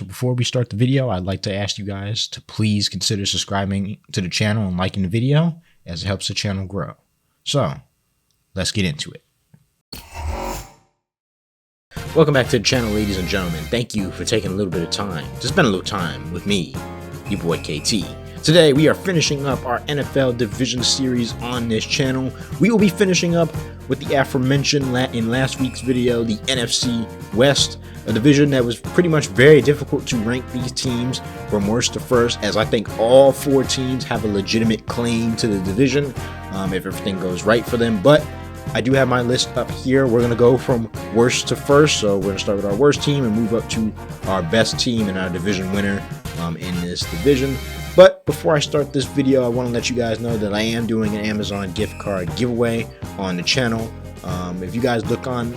So before we start the video, I'd like to ask you guys to please consider subscribing to the channel and liking the video, as it helps the channel grow. So let's get into it. Welcome back to the channel, ladies and gentlemen. Thank you for taking a little bit of time to spend a little time with me, your boy KT. Today we are finishing up our NFL division series on this channel. We will be finishing up with the aforementioned in last week's video, the NFC West, a division that was pretty much very difficult to rank these teams from worst to first, as I think all four teams have a legitimate claim to the division if everything goes right for them. But I do have my list up here. We're going to go from worst to first. So we're going to start with our worst team and move up to our best team and our division winner in this division. But before I start this video, I want to let you guys know that I am doing an Amazon gift card giveaway on the channel. If you guys look on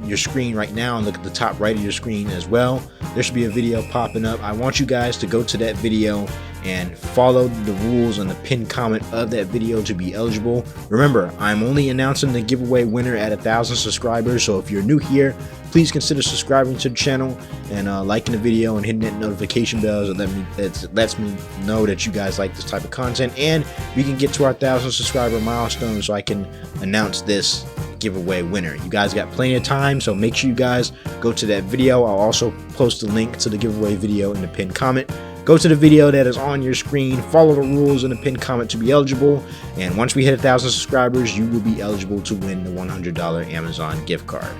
your screen right now and look at the top right of your screen as well, there should be a video popping up. I want you guys to go to that video and follow the rules and the pinned comment of that video to be eligible. Remember, I'm only announcing the giveaway winner at 1,000 subscribers, so if you're new here, please consider subscribing to the channel and liking the video and hitting that notification bell that lets me know that you guys like this type of content, and we can get to our 1,000 subscriber milestone so I can announce this giveaway winner. You guys got plenty of time, so make sure you guys go to that video. I'll also post a link to the giveaway video in the pinned comment. Go to the video that is on your screen, follow the rules in the pinned comment to be eligible, and once we hit 1,000 subscribers, you will be eligible to win the $100 Amazon gift card.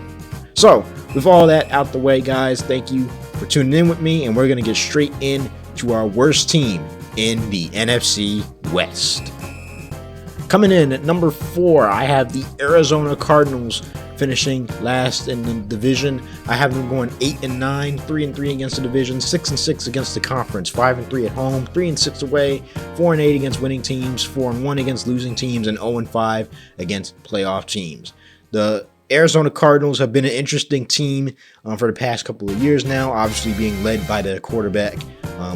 So, with all that out the way, guys, thank you for tuning in with me, and we're going to get straight into our worst team in the NFC West. Coming in at number 4, I have the Arizona Cardinals finishing last in the division. I have them going 8-9, 3-3 against the division, 6-6 against the conference, 5-3 at home, 3-6 away, 4-8 against winning teams, 4-1 against losing teams, and 0-5 against playoff teams. The Arizona Cardinals have been an interesting team for the past couple of years now, obviously being led by the quarterback,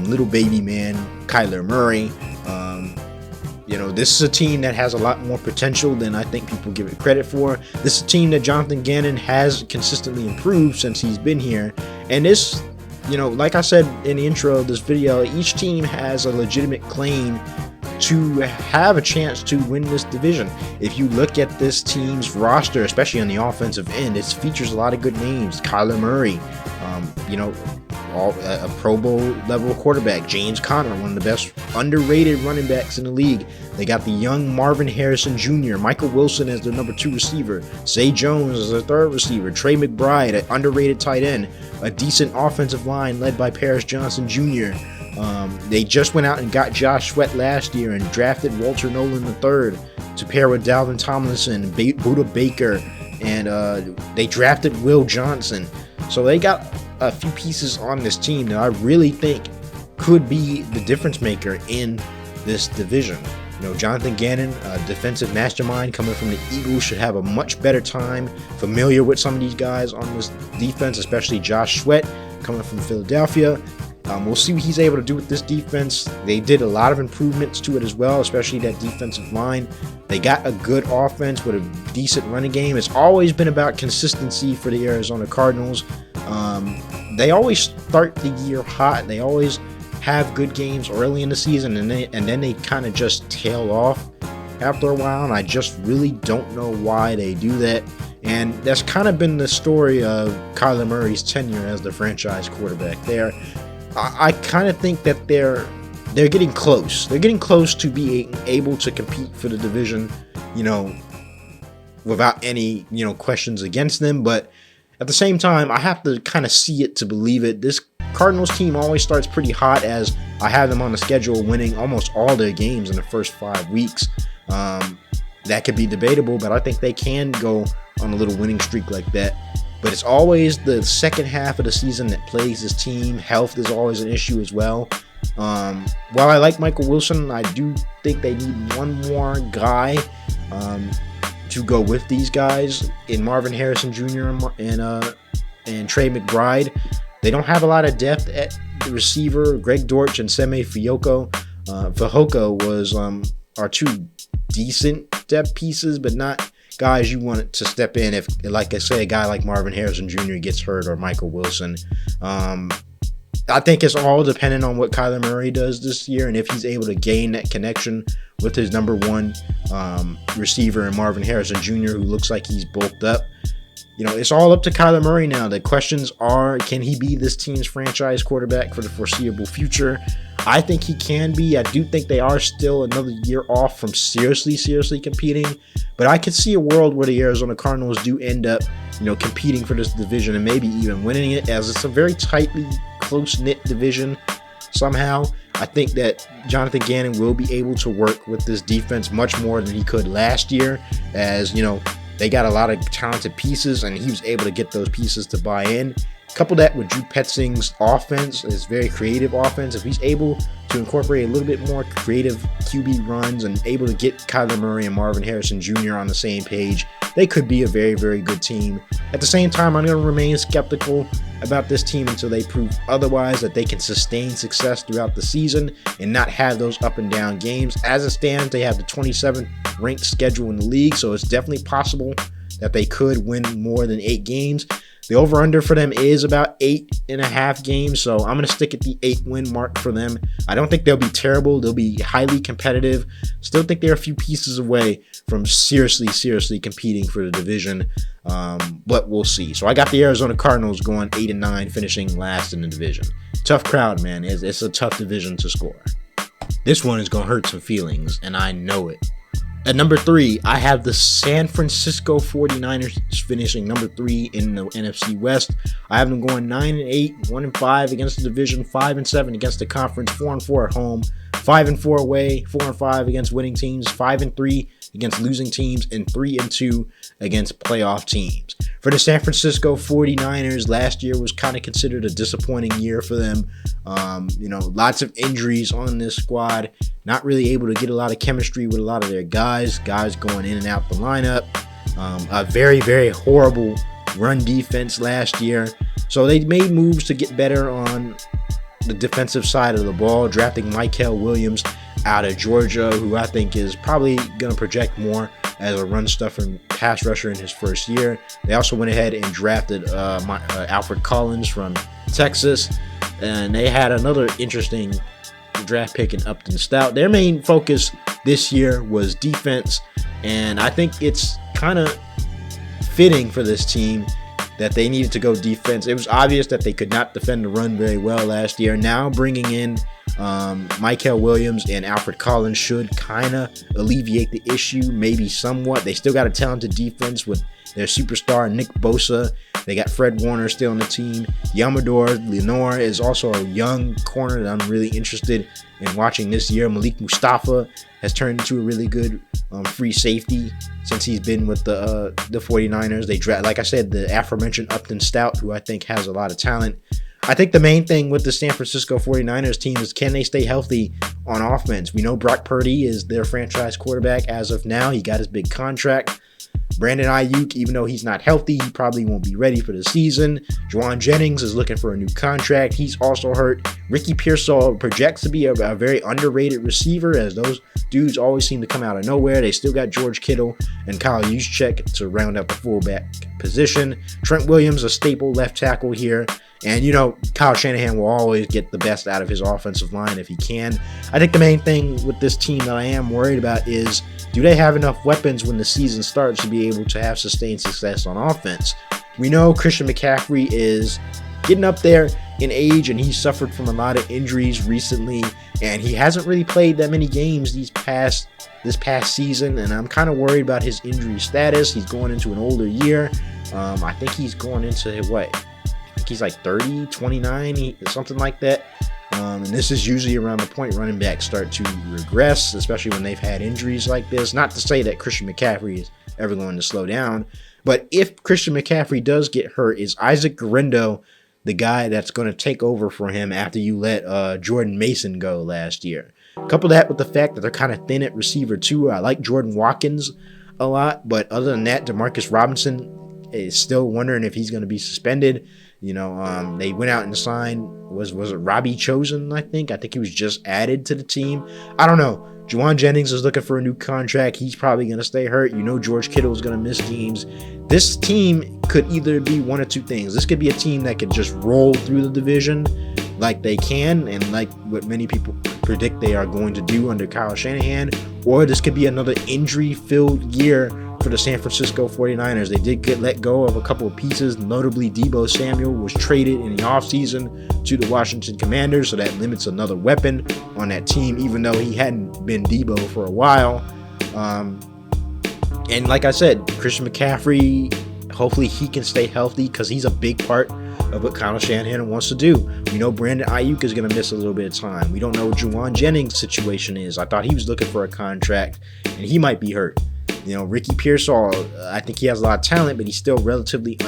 little baby man, Kyler Murray. This is a team that has a lot more potential than I think people give it credit for. This is a team that Jonathan Gannon has consistently improved since he's been here. And this, like I said in the intro of this video, each team has a legitimate claim to have a chance to win this division. If you look at this team's roster, especially on the offensive end, it features a lot of good names. Kyler Murray, a Pro Bowl level quarterback. James Conner, one of the best underrated running backs in the league. They got the young Marvin Harrison Jr., Michael Wilson as their number 2 receiver, Zay Jones as their 3rd receiver, Trey McBride, an underrated tight end, a decent offensive line led by Paris Johnson Jr. They just went out and got Josh Sweat last year and drafted Walter Nolan III to pair with Dalvin Tomlinson, Buda Baker, and they drafted Will Johnson. So they got a few pieces on this team that I really think could be the difference maker in this division. Jonathan Gannon, a defensive mastermind coming from the Eagles, should have a much better time familiar with some of these guys on this defense, especially Josh Sweat coming from Philadelphia. We'll see what he's able to do with this defense. They did a lot of improvements to it as well, especially that defensive line. They got a good offense with a decent running game. It's always been about consistency for the Arizona Cardinals. They always start the year hot. They always have good games early in the season, and then they kind of just tail off after a while, and I just really don't know why they do that. And that's kind of been the story of Kyler Murray's tenure as the franchise quarterback there. I kind of think that they're getting close. They're getting close to being able to compete for the division, without any, questions against them. But at the same time, I have to kind of see it to believe it. This Cardinals team always starts pretty hot, as I have them on the schedule winning almost all their games in the first 5 weeks. That could be debatable, but I think they can go on a little winning streak like that. But it's always the second half of the season that plagues this team. Health is always an issue as well. While I like Michael Wilson, I do think they need one more guy to go with these guys in Marvin Harrison Jr. and Trey McBride. They don't have a lot of depth at the receiver. Greg Dortch and Seme Fehoko was are two decent depth pieces, but not guys you want to step in if, like I say, a guy like Marvin Harrison Jr. gets hurt or Michael Wilson. I think it's all dependent on what Kyler Murray does this year and if he's able to gain that connection with his number one receiver in Marvin Harrison Jr., who looks like he's bulked up. You know, it's all up to Kyler Murray now. The questions are, can he be this team's franchise quarterback for the foreseeable future? I think he can be. I do think they are still another year off from seriously competing. But I could see a world where the Arizona Cardinals do end up, you know, competing for this division and maybe even winning it, as it's a very tightly close-knit division somehow. I think that Jonathan Gannon will be able to work with this defense much more than he could last year, as, you know, they got a lot of talented pieces, and he was able to get those pieces to buy in. Couple that with Drew Petzing's offense, his very creative offense. If he's able to incorporate a little bit more creative QB runs and able to get Kyler Murray and Marvin Harrison Jr. on the same page, they could be a very good team. At the same time, I'm going to remain skeptical about this team until they prove otherwise, that they can sustain success throughout the season and not have those up and down games. As it stands, they have the 27th ranked schedule in the league, so it's definitely possible that they could win more than 8 games. The over-under for them is about 8.5 games, so I'm going to stick at the 8-win mark for them. I don't think they'll be terrible. They'll be highly competitive. Still think they're a few pieces away from seriously competing for the division, but we'll see. So I got the Arizona Cardinals going 8-9, finishing last in the division. Tough crowd, man. It's a tough division to score. This one is going to hurt some feelings, and I know it. At number 3, I have the San Francisco 49ers finishing number 3 in the NFC West. I have them going 9-8, 1-5 against the division, 5-7 against the conference, 4-4 at home, 5-4 away, 4-5 against winning teams, 5-3 against losing teams, and 3-2 against playoff teams. For the San Francisco 49ers, last year was kind of considered a disappointing year for them. You know, lots of injuries on this squad, not really able to get a lot of chemistry with a lot of their guys going in and out the lineup. A very horrible run defense last year. So they made moves to get better on the defensive side of the ball, drafting Mykel Williams out of Georgia, who I think is probably going to project more as a run stuffer and pass rusher in his first year. They also went ahead and drafted Alfred Collins from Texas, and they had another interesting draft pick in Upton Stout. Their main focus this year was defense, and I think it's kind of fitting for this team that they needed to go defense. It was obvious that they could not defend the run very well last year. Now bringing in Mykel Williams and Alfred Collins should kind of alleviate the issue, maybe somewhat. They still got a talented defense with their superstar Nick Bosa. They got Fred Warner still on the team. Yamador Lenore is also a young corner that I'm really interested in watching this year. Malik Mustafa has turned into a really good free safety since he's been with the 49ers. They draft, like I said, the aforementioned Upton Stout, who I think has a lot of talent. I think the main thing with the San Francisco 49ers team is, can they stay healthy on offense? We know Brock Purdy is their franchise quarterback as of now. He got his big contract. Brandon Ayuk, even though he's not healthy, he probably won't be ready for the season. Juwan Jennings is looking for a new contract. He's also hurt. Ricky Pearsall projects to be a very underrated receiver, as those dudes always seem to come out of nowhere. They still got George Kittle and Kyle Juszczyk to round out the fullback position. Trent Williams, a staple left tackle here. And, you know, Kyle Shanahan will always get the best out of his offensive line if he can. I think the main thing with this team that I am worried about is, do they have enough weapons when the season starts to be able to have sustained success on offense? We know Christian McCaffrey is getting up there in age, and he's suffered from a lot of injuries recently, and he hasn't really played that many games this past season, and I'm kind of worried about his injury status. He's going into an older year. I think he's going into what? I think he's like 30, 29, something like that. And this is usually around the point running backs start to regress, especially when they've had injuries like this. Not to say that Christian McCaffrey is ever going to slow down, but if Christian McCaffrey does get hurt, is Isaac Guerendo the guy that's going to take over for him after you let Jordan Mason go last year? Couple that with the fact that they're kind of thin at receiver too. I like Jordan Watkins a lot, but other than that, Demarcus Robinson is still wondering if he's going to be suspended. You know, they went out and signed, was it Robbie Chosen, I think he was just added to the team. I don't know. Juwan Jennings is looking for a new contract. He's probably going to stay hurt. You know George Kittle is going to miss games. This team could either be one of two things. This could be a team that could just roll through the division, like they can, and like what many people predict they are going to do under Kyle Shanahan, or this could be another injury-filled year for the San Francisco 49ers. They did get let go of a couple of pieces, notably Deebo Samuel was traded in the offseason to the Washington Commanders, so that limits another weapon on that team, even though he hadn't been Deebo for a while. And like I said, Christian McCaffrey, hopefully he can stay healthy because he's a big part of what Kyle Shanahan wants to do. We know Brandon Ayuk is going to miss a little bit of time. We don't know what Juwan Jennings' situation is. I thought he was looking for a contract, and he might be hurt. You know, Ricky Pearsall, I think he has a lot of talent, but he's still relatively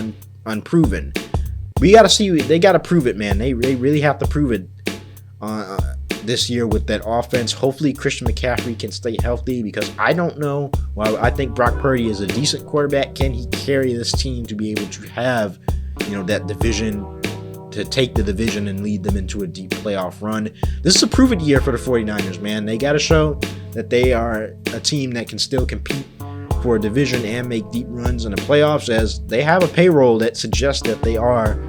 unproven. We got to see. They got to prove it, man. They really have to prove it this year with that offense. Hopefully Christian McCaffrey can stay healthy, because I don't know. While I think Brock Purdy is a decent quarterback, can he carry this team to be able to have, that division, to take the division and lead them into a deep playoff run? This is a proven year for the 49ers, man. They got to show that they are a team that can still compete for a division and make deep runs in the playoffs, as they have a payroll that suggests that they are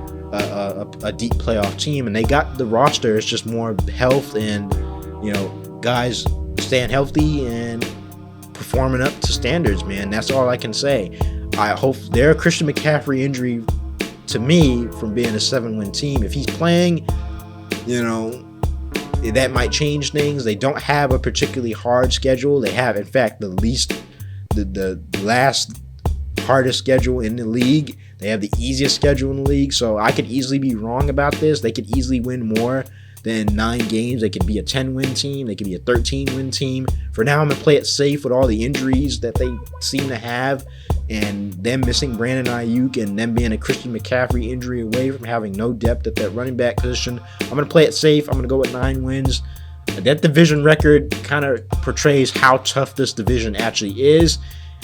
a deep playoff team, and they got the roster. It's just more health and, guys staying healthy and performing up to standards, man. That's all I can say. I hope their Christian McCaffrey injury, to me, from being a 7-win team, if he's playing, that might change things. They don't have a particularly hard schedule. They have, in fact, the last hardest schedule in the league. They have the easiest schedule in the league, so I could easily be wrong about this. They could easily win more than 9 games. They could be a 10-win team. They could be a 13-win team. For now, I'm going to play it safe with all the injuries that they seem to have, and them missing Brandon Ayuk and them being a Christian McCaffrey injury away from having no depth at that running back position. I'm going to play it safe. I'm going to go with 9 wins. That division record kind of portrays how tough this division actually is.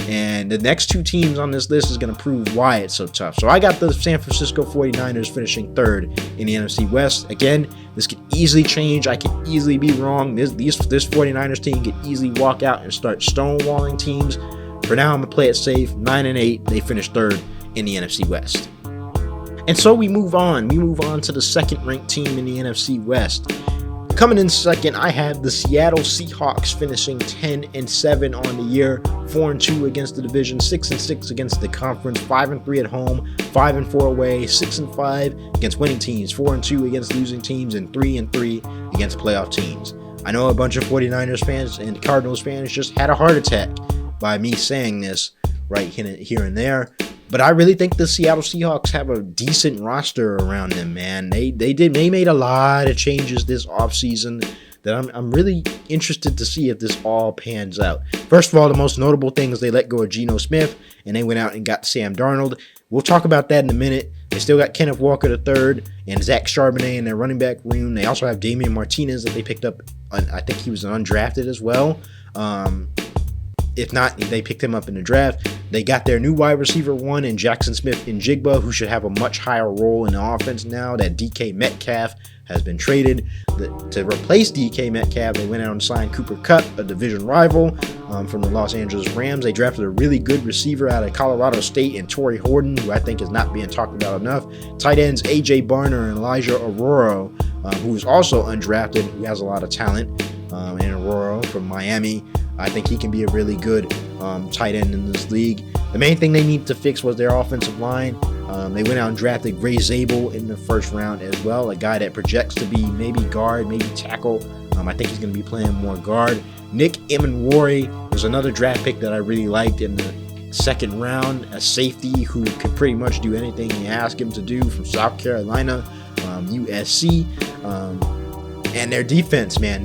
And the next 2 teams on this list is going to prove why it's so tough. So I got the San Francisco 49ers finishing 3rd in the NFC West. Again, this could easily change. I could easily be wrong. This 49ers team could easily walk out and start stonewalling teams. For now, I'm going to play it safe. 9-8. They finished 3rd in the NFC West. And so we move on. We move on to the second-ranked team in the NFC West. Coming in second, I have the Seattle Seahawks finishing 10-7 on the year, 4-2 against the division, 6-6 against the conference, 5-3 at home, 5-4 away, 6-5 against winning teams, 4-2 against losing teams, and 3-3 against playoff teams. I know a bunch of 49ers fans and Cardinals fans just had a heart attack by me saying this right here and there. But I really think the Seattle Seahawks have a decent roster around them, man. They made a lot of changes this offseason that I'm really interested to see if this all pans out. First of all, the most notable thing is they let go of Geno Smith, and they went out and got Sam Darnold. We'll talk about that in a minute. They still got Kenneth Walker III and Zach Charbonnet in their running back room. They also have Damian Martinez that they picked up. I think he was undrafted as well. If not, they picked him up in the draft. They got their new wide receiver 1 in Jackson Smith-Njigba, who should have a much higher role in the offense now that DK Metcalf has been traded. To replace DK Metcalf, they went out and signed Cooper Kupp, a division rival from the Los Angeles Rams. They drafted a really good receiver out of Colorado State in Torrey Horton, who I think is not being talked about enough. Tight ends A.J. Barner and Elijah Arroyo, who is also undrafted, who has a lot of talent, and Arroyo from Miami. I think he can be a really good tight end in this league. The main thing they need to fix was their offensive line. They went out and drafted Gray Zabel in the first round as well, a guy that projects to be maybe guard, maybe tackle. I think he's going to be playing more guard. Nick Emenwari was another draft pick that I really liked in the second round, a safety who could pretty much do anything you ask him to do, from South Carolina, USC. And their defense, man,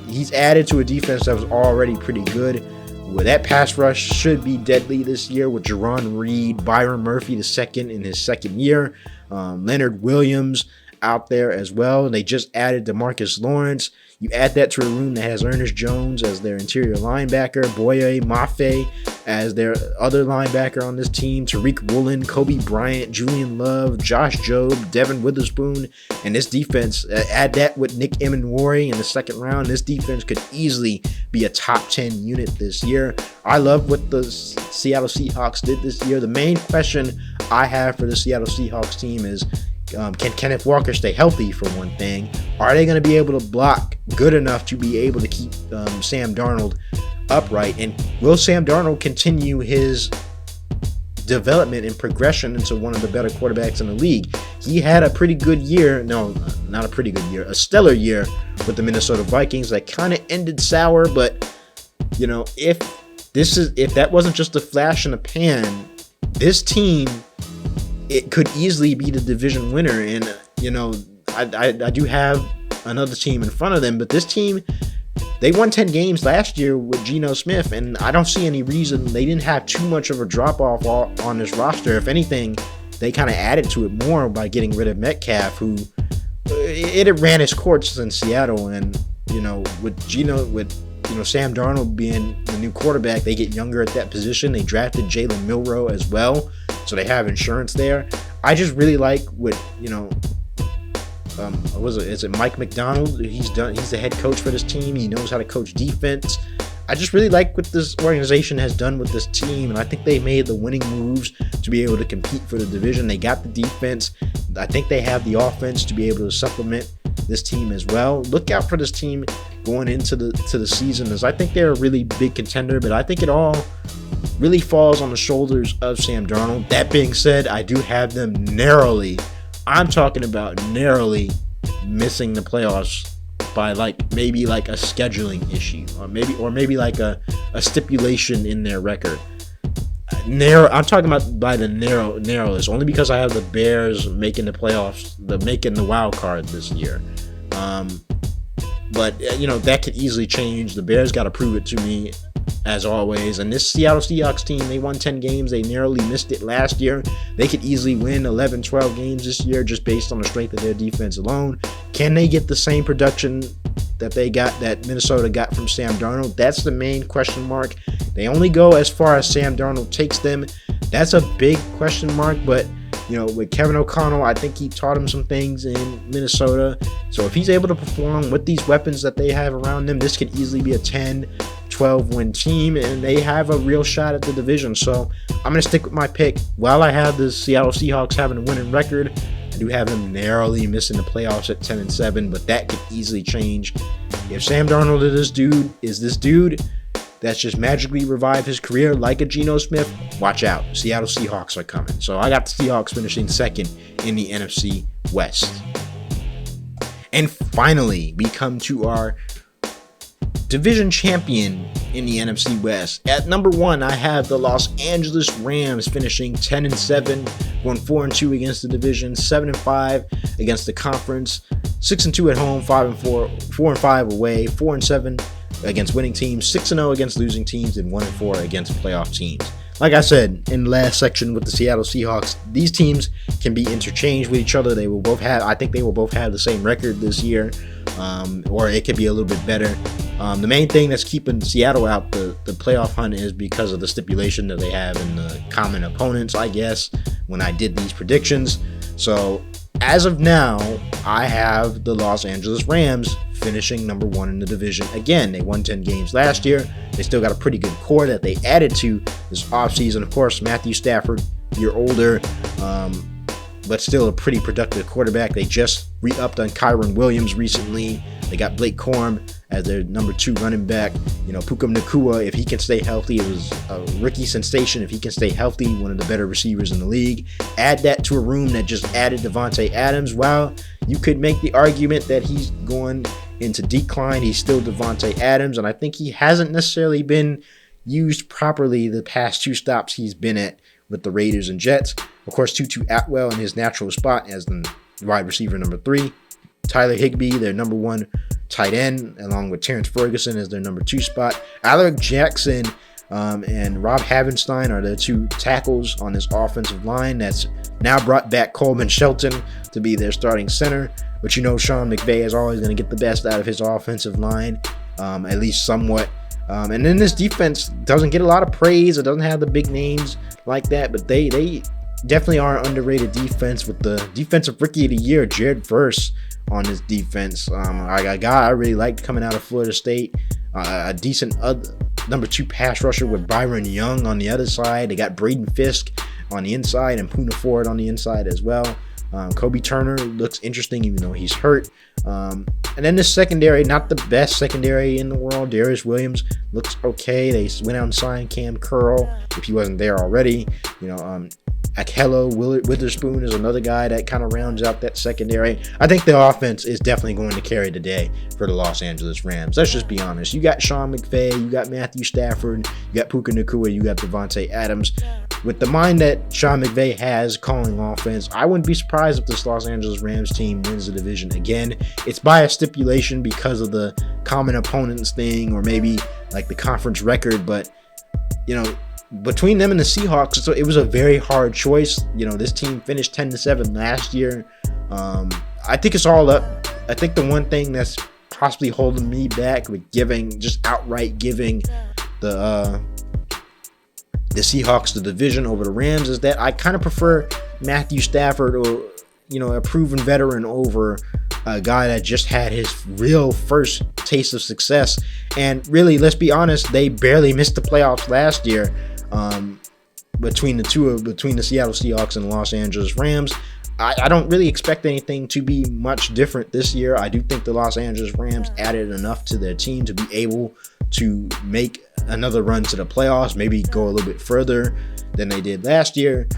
he's added to a defense that was already pretty good. Well, that pass rush should be deadly this year with Jerron Reed, Byron Murphy II in his second year, Leonard Williams out there as well. And they just added DeMarcus Lawrence. You add that to a room that has Ernest Jones as their interior linebacker, Boye Mafe as their other linebacker on this team, Tariq Woolen, Kobe Bryant, Julian Love, Josh Jobe, Devin Witherspoon, and this defense, add that with Nick Emenwari in the second round, this defense could easily be a top 10 unit this year. I love what the Seattle Seahawks did this year. The main question I have for the Seattle Seahawks team is, Can Kenneth Walker stay healthy, for one thing? Are they going to be able to block good enough to be able to keep Sam Darnold upright? And will Sam Darnold continue his development and progression into one of the better quarterbacks in the league? He had a pretty good year. No, not a pretty good year. A stellar year with the Minnesota Vikings that kind of ended sour. But, you know, if that wasn't just a flash in the pan, this team, it could easily be the division winner. And, you know, I do have another team in front of them, but this team, they won 10 games last year with Geno Smith, and I don't see any reason they didn't have too much of a drop-off on this roster. If anything, they kind of added to it more by getting rid of Metcalf, who it ran its course in Seattle. And, you know, with Sam Darnold being the new quarterback, they get younger at that position. They drafted Jalen Milroe as well, so they have insurance there. I just really like what, you know, is it Mike McDonald? He's the head coach for this team. He knows how to coach defense. I just really like what this organization has done with this team, and I think they made the winning moves to be able to compete for the division. They got the defense. I think they have the offense to be able to supplement this team as well. Look out for this team going into the season, as I think they're a really big contender, but I think it all really falls on the shoulders of Sam Darnold. That being said, I do have them narrowly, I'm talking about narrowly, missing the playoffs by maybe a scheduling issue, or maybe like a stipulation in their record. I'm talking about by the narrowest, only because I have the Bears making the playoffs, making the wild card this year. But you know, that could easily change. The Bears got to prove it to me, as always. And this Seattle Seahawks team, they won 10 games. They narrowly missed it last year. They could easily win 11, 12 games this year just based on the strength of their defense alone. Can they get the same production that Minnesota got from Sam Darnold? That's the main question mark. They only go as far as Sam Darnold takes them. That's a big question mark, but you know, with Kevin O'Connell, I think he taught him some things in Minnesota. So if he's able to perform with these weapons that they have around them, this could easily be a 10, 12 win team, and they have a real shot at the division. So I'm going to stick with my pick. While I have the Seattle Seahawks having a winning record, I do have them narrowly missing the playoffs at 10-7, but that could easily change. If Sam Darnold is this dude that's just magically revived his career like a Geno Smith, watch out. Seattle Seahawks are coming. So I got the Seahawks finishing second in the NFC West. And finally, we come to our division champion in the NFC West. At number 1, I have the Los Angeles Rams finishing 10-7, going 4-2 against the division, 7-5 against the conference, 6-2 at home, 5-4, 4-5 away, 4-7 against winning teams, 6-0 against losing teams, and 1-4 against playoff teams. Like I said in the last section with the Seattle Seahawks, these teams can be interchanged with each other. I think they will both have the same record this year, or it could be a little bit better. The main thing that's keeping Seattle out the playoff hunt is because of the stipulation that they have in the common opponents, I guess, when I did these predictions. So as of now, I have the Los Angeles Rams finishing number 1 in the division. Again, they won 10 games last year. They still got a pretty good core that they added to this offseason. Of course, Matthew Stafford, year older, but still a pretty productive quarterback. They just re-upped on Kyron Williams recently. They got Blake Corum as their number 2 running back. You know, Puka Nacua, if he can stay healthy, it was a rookie sensation. If he can stay healthy, one of the better receivers in the league. Add that to a room that just added Davante Adams. While you could make the argument that he's going into decline, he's still Davante Adams, and I think he hasn't necessarily been used properly the past 2 stops he's been at with the Raiders and Jets. Of course, Tutu Atwell in his natural spot as the wide receiver number 3. Tyler Higbee, their number 1 tight end, along with Terrence Ferguson as their number 2 spot. Alec Jackson and Rob Havenstein are the 2 tackles on this offensive line. That's now brought back Coleman Shelton to be their starting center. But you know, Sean McVay is always going to get the best out of his offensive line, at least somewhat. And then this defense doesn't get a lot of praise. It doesn't have the big names like that, but they definitely are an underrated defense with the defensive rookie of the year, Jared Verse, on this defense. A guy I really liked coming out of Florida State. A decent number 2 pass rusher with Byron Young on the other side. They got Braden Fisk on the inside and Poona Ford on the inside as well. Kobe Turner looks interesting even though he's hurt. And then the secondary, not the best secondary in the world. Darius Williams looks okay. They went out and signed Cam Curl if he wasn't there already. Akello Witherspoon is another guy that kind of rounds out that secondary. I think the offense is definitely going to carry the day for the Los Angeles Rams. Let's just be honest. You got Sean McVay, you got Matthew Stafford, you got Puka Nacua, you got Davante Adams. With the mind that Sean McVay has calling offense, I wouldn't be surprised if this Los Angeles Rams team wins the division again. It's by a stipulation because of the common opponents thing, or maybe like the conference record, but between them and the Seahawks, so it was a very hard choice. This team finished 10-7 last year. I think it's all up. I think the one thing that's possibly holding me back with outright giving the Seahawks the division over the Rams is that I kind of prefer Matthew Stafford, or a proven veteran, over a guy that just had his real first taste of success. And really, let's be honest, they barely missed the playoffs last year. Between the Seattle Seahawks and the Los Angeles Rams. I don't really expect anything to be much different this year. I do think the Los Angeles Rams added enough to their team to be able to make another run to the playoffs, maybe go a little bit further than they did last year.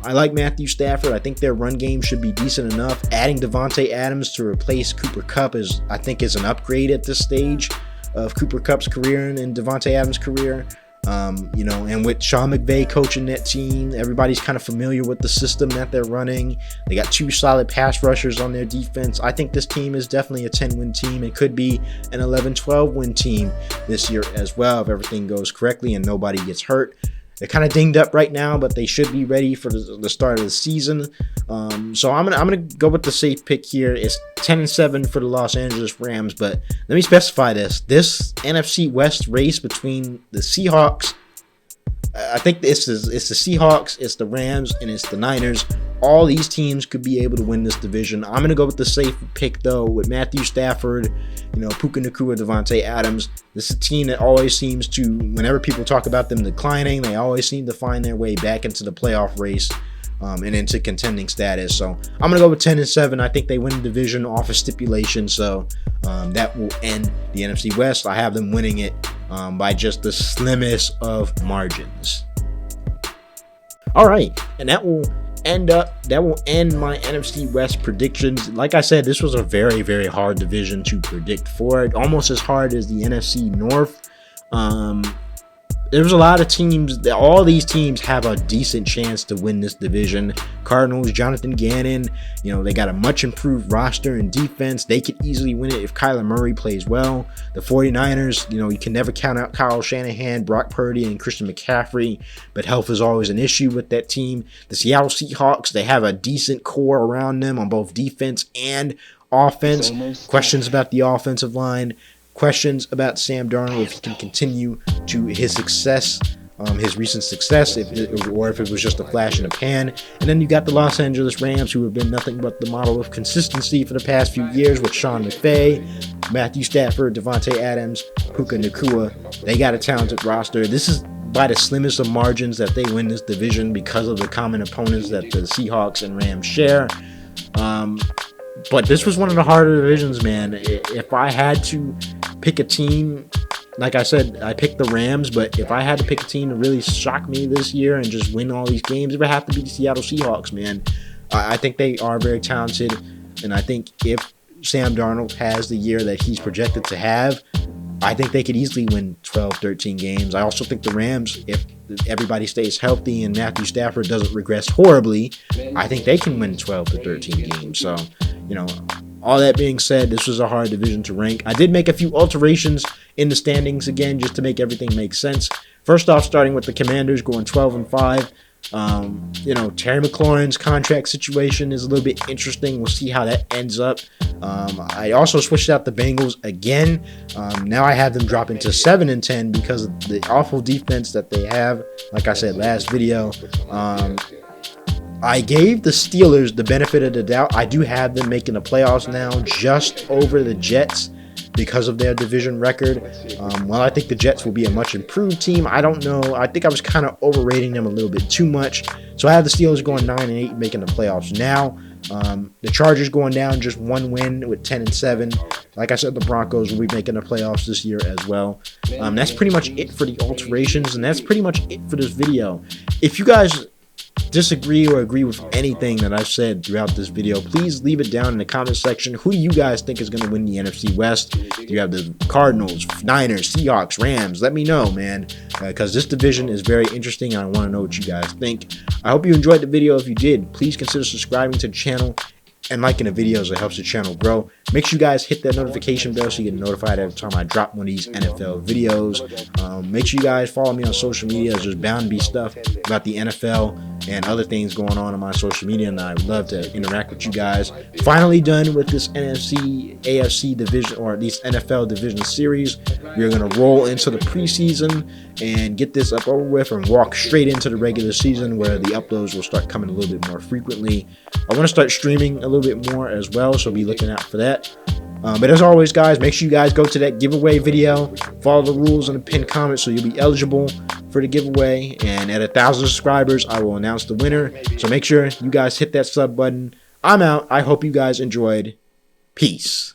I like Matthew Stafford. I think their run game should be decent enough. Adding Davante Adams to replace Cooper Kupp is an upgrade at this stage of Cooper Kupp's career and Davante Adams' career. And with Sean McVay coaching that team, everybody's kind of familiar with the system that they're running. They got 2 solid pass rushers on their defense. I think this team is definitely a 10-win team. It could be an 11-12-win team this year as well if everything goes correctly and nobody gets hurt. They're kind of dinged up right now, but they should be ready for the start of the season. So I'm gonna go with the safe pick here. It's 10-7 for the Los Angeles Rams, but let me specify this NFC West race between the Seahawks. I think it's the Seahawks, it's the Rams, and it's the Niners. All these teams could be able to win this division. I'm going to go with the safe pick, though, with Matthew Stafford, Puka Nacua, Davante Adams. This is a team that always seems to, whenever people talk about them declining, they always seem to find their way back into the playoff race and into contending status. So I'm going to go with 10-7. I think they win the division off a stipulation, so that will end the NFC West. I have them winning it by just the slimmest of margins. All right, and that will end my NFC West predictions. Like I said, this was a very, very hard division to predict for. It almost as hard as the NFC North. There's a lot of teams. All these teams have a decent chance to win this division. Cardinals, Jonathan Gannon, they got a much improved roster and defense. They could easily win it if Kyler Murray plays well. The 49ers, you can never count out Kyle Shanahan, Brock Purdy, and Christian McCaffrey, but health is always an issue with that team. The Seattle Seahawks, they have a decent core around them on both defense and offense. Questions about the offensive line. Questions about Sam Darnold, if he can continue to his success, his recent success, or if it was just a flash in the pan. And then you got the Los Angeles Rams, who have been nothing but the model of consistency for the past few years with Sean McVay, Matthew Stafford, Davante Adams, Puka Nacua. They got a talented roster. This is by the slimmest of margins that they win this division because of the common opponents that the Seahawks and Rams share. But this was one of the harder divisions, man. If I had to pick a team, like I said, I picked the Rams, but if I had to pick a team to really shock me this year and just win all these games, it would have to be the Seattle Seahawks, man. I think they are very talented, and I think if Sam Darnold has the year that he's projected to have, I think they could easily win 12, 13 games. I also think the Rams, if everybody stays healthy and Matthew Stafford doesn't regress horribly, I think they can win 12 to 13 games. So, all that being said, this was a hard division to rank. I did make a few alterations in the standings again, just to make everything make sense. First off, starting with the Commanders going 12-5. Terry McLaurin's contract situation is a little bit interesting. We'll see how that ends up. I also switched out the Bengals again. Now I have them dropping to 7-10 because of the awful defense that they have. Like I said last video, I gave the Steelers the benefit of the doubt. I do have them making the playoffs now, just over the Jets because of their division record. I think the Jets will be a much improved team. I don't know. I think I was kind of overrating them a little bit too much. So I have the Steelers going 9-8, making the playoffs now. The Chargers going down just 1 win with 10-7. Like I said, the Broncos will be making the playoffs this year as well. That's pretty much it for the alterations, and that's pretty much it for this video. If you guys disagree or agree with anything that I've said throughout this video, please leave it down in the comment section. Who do you guys think is going to win the NFC West? Do you have the Cardinals, Niners, Seahawks, Rams? Let me know, man, because this division is very interesting. I want to know what you guys think. I hope you enjoyed the video. If you did, please consider subscribing to the channel and liking the videos. It helps the channel grow. Make sure you guys hit that notification bell so you get notified every time I drop one of these NFL videos. Make sure you guys follow me on social media. There's bound to be stuff about the NFL and other things going on my social media, and I would love to interact with you guys. Finally done with this NFC, AFC division, or at least NFL division series. We're going to roll into the preseason and get this up over with and walk straight into the regular season, where the uploads will start coming a little bit more frequently. I want to start streaming a little bit more as well, so be looking out for that. But as always, guys, make sure you guys go to that giveaway video, follow the rules in the pinned comment so you'll be eligible for the giveaway, and at 1,000 subscribers I will announce the winner. So make sure you guys hit that sub button. I'm out. I hope you guys enjoyed. Peace.